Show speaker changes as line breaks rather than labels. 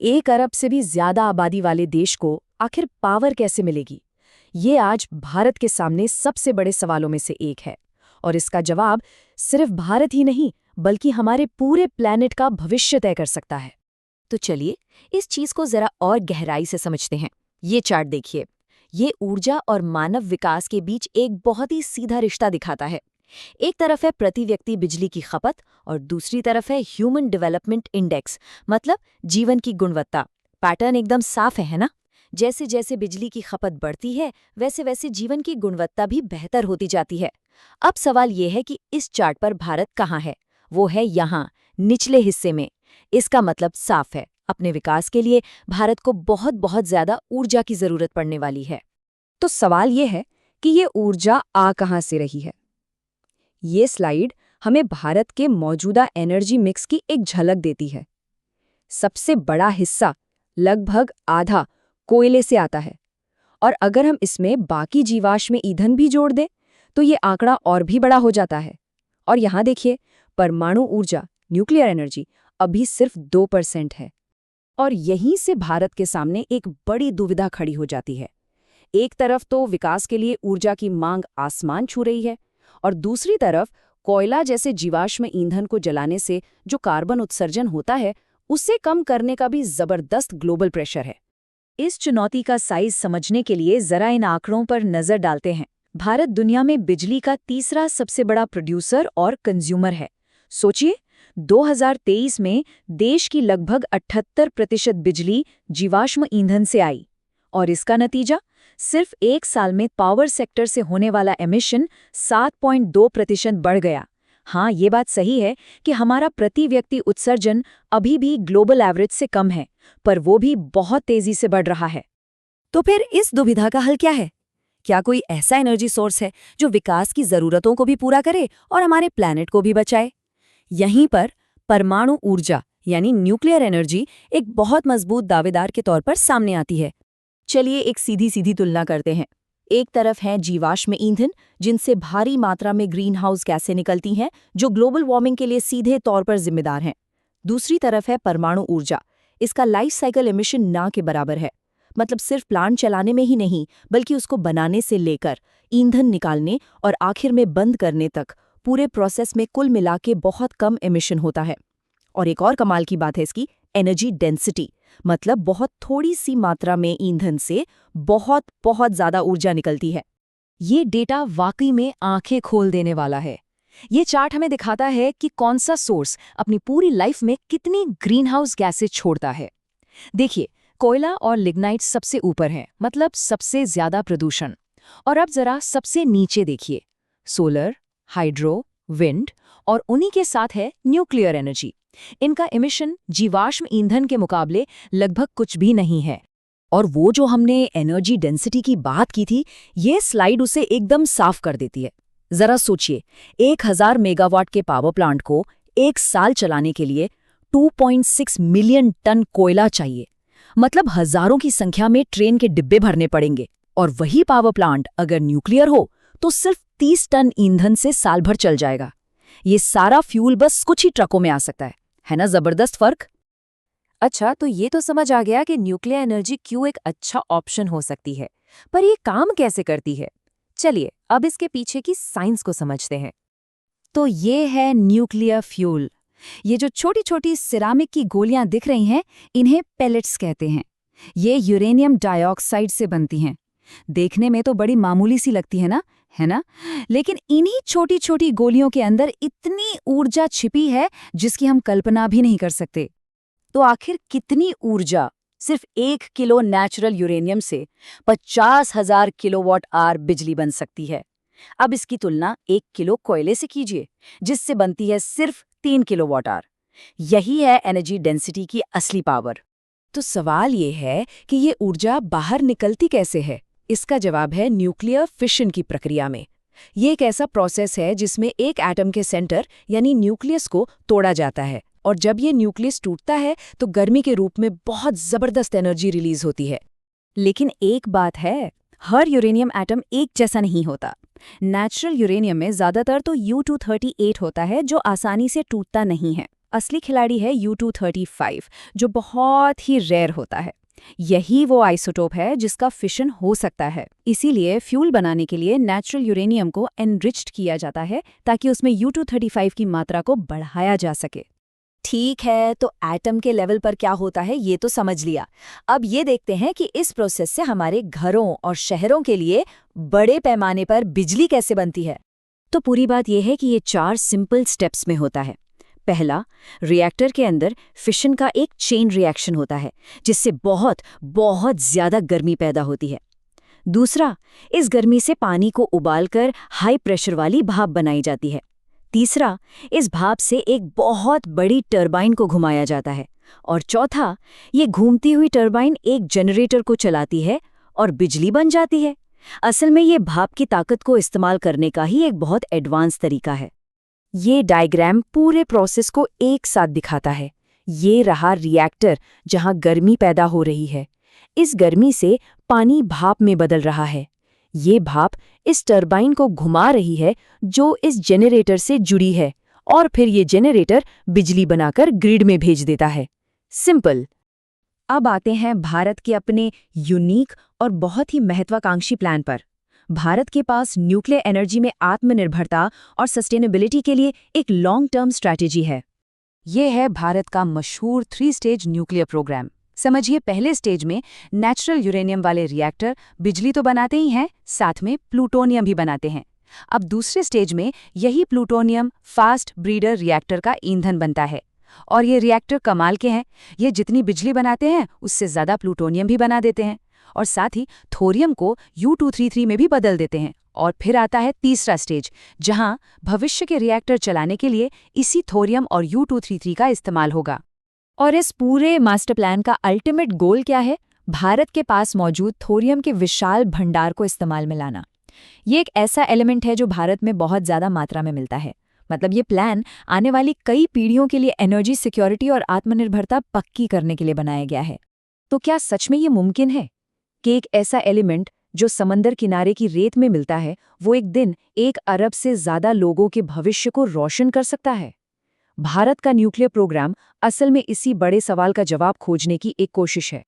1 अरब से भी ज्यादा आबादी वाले देश को आखिर पावर कैसे मिलेगी? ये आज भारत के सामने सबसे बड़े सवालों में से एक है। और इसका जवाब सिर्फ भारत ही नहीं, बल्कि हमारे पूरे प्लैनेट का भविष्य तय कर सकता है।
तो चलिए इस चीज को जरा और गहराई से समझते हैं। ये चार्ट देखिए। ये ऊर्जा और मानव विकास के बीच एक बहुत ही सीधा रिश्ता दिखाता है। एक तरफ है प्रति व्यक्ति बिजली की खपत और दूसरी तरफ है ह्यूमन डेवलपमेंट इंडेक्स, मतलब जीवन की गुणवत्ता। पैटर्न एकदम साफ है ना? जैसे जैसे बिजली की खपत बढ़ती है वैसे वैसे जीवन की गुणवत्ता भी बेहतर होती जाती है। अब सवाल ये है कि इस चार्ट पर भारत कहाँ है? वो है यहाँ, निचले हिस्से में। इसका मतलब साफ है, अपने विकास के लिए भारत को बहुत बहुत ज्यादा ऊर्जा की जरूरत पड़ने वाली है।
तो सवाल ये है कि ये ऊर्जा आ कहाँ से रही है? ये स्लाइड हमें भारत के मौजूदा एनर्जी मिक्स की एक झलक देती है। सबसे बड़ा हिस्सा, लगभग आधा, कोयले से आता है। और अगर हम इसमें बाकी जीवाश्म ईंधन भी जोड़ दें तो ये आंकड़ा और भी बड़ा हो जाता है। और यहाँ देखिए, परमाणु ऊर्जा, न्यूक्लियर एनर्जी, अभी सिर्फ 2% है। और यहीं से भारत के सामने एक बड़ी दुविधा खड़ी हो जाती है। एक तरफ तो विकास के लिए ऊर्जा की मांग आसमान छू रही है, और दूसरी तरफ कोयला जैसे जीवाश्म ईंधन को जलाने से जो कार्बन उत्सर्जन होता है, उसे कम करने का भी जबरदस्त ग्लोबल प्रेशर है। इस चुनौती का साइज समझने के लिए जरा इन आंकड़ों पर नजर डालते हैं। भारत दुनिया में बिजली का तीसरा सबसे बड़ा प्रोड्यूसर और कंज्यूमर है। सोचिए, 2023 में देश की लगभग 78% बिजली जीवाश्म ईंधन से आई। और इसका नतीजा, सिर्फ 1 साल में पावर सेक्टर से होने वाला एमिशन 7.2% बढ़ गया। हाँ, ये बात सही है कि हमारा प्रति व्यक्ति उत्सर्जन अभी भी ग्लोबल एवरेज से कम है, पर वो भी बहुत तेजी से बढ़ रहा है।
तो फिर इस दुविधा का हल क्या है? क्या कोई ऐसा एनर्जी सोर्स है जो विकास की जरूरतों को भी पूरा करे और हमारे प्लैनेट को भी बचाए? यहीं पर परमाणु ऊर्जा यानी न्यूक्लियर एनर्जी एक बहुत मजबूत दावेदार के तौर पर सामने आती है। चलिए एक सीधी सीधी तुलना करते हैं। एक तरफ हैं जीवाश्म ईंधन, जिनसे भारी मात्रा में ग्रीन हाउस गैसें निकलती हैं, जो ग्लोबल वार्मिंग के लिए सीधे तौर पर जिम्मेदार हैं। दूसरी तरफ है परमाणु ऊर्जा। इसका लाइफ साइकिल एमिशन ना के बराबर है। मतलब सिर्फ प्लांट चलाने में ही नहीं, बल्कि उसको बनाने से लेकर ईंधन निकालने और आखिर में बंद करने तक पूरे प्रोसेस में कुल मिला के बहुत कम एमिशन होता है। और एक और कमाल की बात है इसकी एनर्जी डेंसिटी, मतलब बहुत थोड़ी सी मात्रा में ईंधन से बहुत बहुत ज्यादा ऊर्जा निकलती है। ये डेटा वाकई में आंखें खोल देने वाला है। ये चार्ट हमें दिखाता है कि कौन सा सोर्स अपनी पूरी लाइफ में कितनी ग्रीन हाउस गैसें छोड़ता है। देखिए, कोयला और लिग्नाइट सबसे ऊपर है, मतलब सबसे ज्यादा प्रदूषण। और अब जरा सबसे नीचे देखिए, सोलर, हाइड्रो, विंड और उन्हीं के साथ है न्यूक्लियर एनर्जी। इनका एमिशन जीवाश्म ईंधन के मुकाबले लगभग कुछ भी नहीं है। और वो जो हमने एनर्जी डेंसिटी की बात की थी, ये स्लाइड उसे एकदम साफ कर देती है। जरा सोचिए, 1000 मेगावाट के पावर प्लांट को 1 साल चलाने के लिए 2.6 मिलियन टन कोयला चाहिए। मतलब हजारों की संख्या में ट्रेन के डिब्बे भरने पड़ेंगे। और वही पावर प्लांट अगर न्यूक्लियर हो तो सिर्फ 30 टन ईंधन से साल भर चल जाएगा। ये सारा फ्यूल बस कुछ ही ट्रकों में आ सकता है ना? जबरदस्त फर्क। अच्छा, तो ये तो समझ आ गया कि न्यूक्लियर एनर्जी क्यों एक अच्छा ऑप्शन हो सकती है, पर ये काम कैसे करती है? चलिए अब इसके पीछे की साइंस को समझते हैं। तो ये है न्यूक्लियर फ्यूल। ये जो छोटी छोटी सिरामिक की गोलियां दिख रही हैं, इन्हें पेलेट्स कहते हैं। ये यूरेनियम डाइऑक्साइड से बनती हैं। देखने में तो बड़ी मामूली सी लगती है ना? लेकिन इन्हीं छोटी छोटी गोलियों के अंदर इतनी ऊर्जा छिपी है जिसकी हम कल्पना भी नहीं कर सकते। तो आखिर कितनी ऊर्जा सिर्फ 1 किलो नेचुरल यूरेनियम से 50,000 किलोवाट आवर बिजली बन सकती है? अब इसकी तुलना 1 किलो कोयले से कीजिए, जिससे बनती है सिर्फ 3 किलोवाट आवर। यही है एनर्जी डेंसिटी की असली पावर। तो सवाल ये है कि ये ऊर्जा बाहर निकलती कैसे है? इसका जवाब है न्यूक्लियर फिशन की प्रक्रिया में। ये एक ऐसा प्रोसेस है जिसमें एक एटम के सेंटर यानी न्यूक्लियस को तोड़ा जाता है, और जब ये न्यूक्लियस टूटता है तो गर्मी के रूप में बहुत जबरदस्त एनर्जी रिलीज होती है। लेकिन एक बात है, हर यूरेनियम एटम एक जैसा नहीं होता। नेचुरल यूरेनियम में ज्यादातर तो U238 होता है, जो आसानी से टूटता नहीं है।
असली खिलाड़ी है U-235, जो बहुत ही रेयर होता है। यही वो आइसोटोप है जिसका फिशन हो सकता है। इसीलिए फ्यूल बनाने के लिए नेचुरल यूरेनियम को एनरिच्ड किया जाता है ताकि उसमें U-235 की मात्रा को बढ़ाया जा सके।
ठीक है, तो एटम के लेवल पर क्या होता है ये तो समझ लिया। अब ये देखते हैं कि इस प्रोसेस से हमारे घरों और शहरों के लिए बड़े पैमाने पर बिजली कैसे बनती है।
तो पूरी बात यह है कि ये 4 सिंपल स्टेप्स में होता है। पहला, रिएक्टर के अंदर फिशन का एक चेन रिएक्शन होता है जिससे बहुत बहुत ज्यादा गर्मी पैदा होती है। दूसरा, इस गर्मी से पानी को उबालकर हाई प्रेशर वाली भाप बनाई जाती है। तीसरा, इस भाप से एक बहुत बड़ी टरबाइन को घुमाया जाता है। और चौथा, ये घूमती हुई टरबाइन एक जनरेटर को चलाती है और बिजली बन जाती है। असल में ये भाप की ताकत को इस्तेमाल करने का ही एक बहुत एडवांस तरीका है। ये डायग्राम पूरे प्रोसेस को एक साथ दिखाता है। ये रहा रिएक्टर जहां गर्मी पैदा हो रही है। इस गर्मी से पानी भाप में बदल रहा है। ये भाप इस टरबाइन को घुमा रही है जो इस जेनरेटर से जुड़ी है, और फिर ये जेनरेटर बिजली बनाकर ग्रिड में भेज देता है। सिंपल। अब आते हैं भारत के अपने यूनिक और बहुत ही महत्वाकांक्षी प्लान पर। भारत के पास न्यूक्लियर एनर्जी में आत्मनिर्भरता और सस्टेनेबिलिटी के लिए एक लॉन्ग टर्म स्ट्रैटेजी है। ये है भारत का मशहूर 3 स्टेज न्यूक्लियर प्रोग्राम। समझिए, पहले स्टेज में नेचुरल यूरेनियम वाले रिएक्टर बिजली तो बनाते ही हैं, साथ में प्लूटोनियम भी बनाते हैं। अब दूसरे स्टेज में यही प्लूटोनियम फास्ट ब्रीडर रिएक्टर का ईंधन बनता है। और ये रिएक्टर कमाल के हैं, ये जितनी बिजली बनाते हैं उससे ज़्यादा प्लूटोनियम भी बना देते हैं, और साथ ही थोरियम को U-233 में भी बदल देते हैं। और फिर आता है तीसरा स्टेज, जहां भविष्य के रिएक्टर चलाने के लिए इसी थोरियम और U-233 का इस्तेमाल होगा। और इस पूरे मास्टर प्लान का अल्टीमेट गोल क्या है? भारत के पास मौजूद थोरियम के विशाल भंडार को इस्तेमाल में लाना। ये एक ऐसा एलिमेंट है जो भारत में बहुत ज़्यादा मात्रा में मिलता है। मतलब ये प्लान आने वाली कई पीढ़ियों के लिए एनर्जी सिक्योरिटी और आत्मनिर्भरता पक्की करने के लिए बनाया गया है। तो क्या सच में ये मुमकिन है कि एक ऐसा एलिमेंट जो समंदर किनारे की रेत में मिलता है, वो एक दिन 1 अरब से ज़्यादा लोगों के भविष्य को रोशन कर सकता है? भारत का न्यूक्लियर प्रोग्राम असल में इसी बड़े सवाल का जवाब खोजने की एक कोशिश है।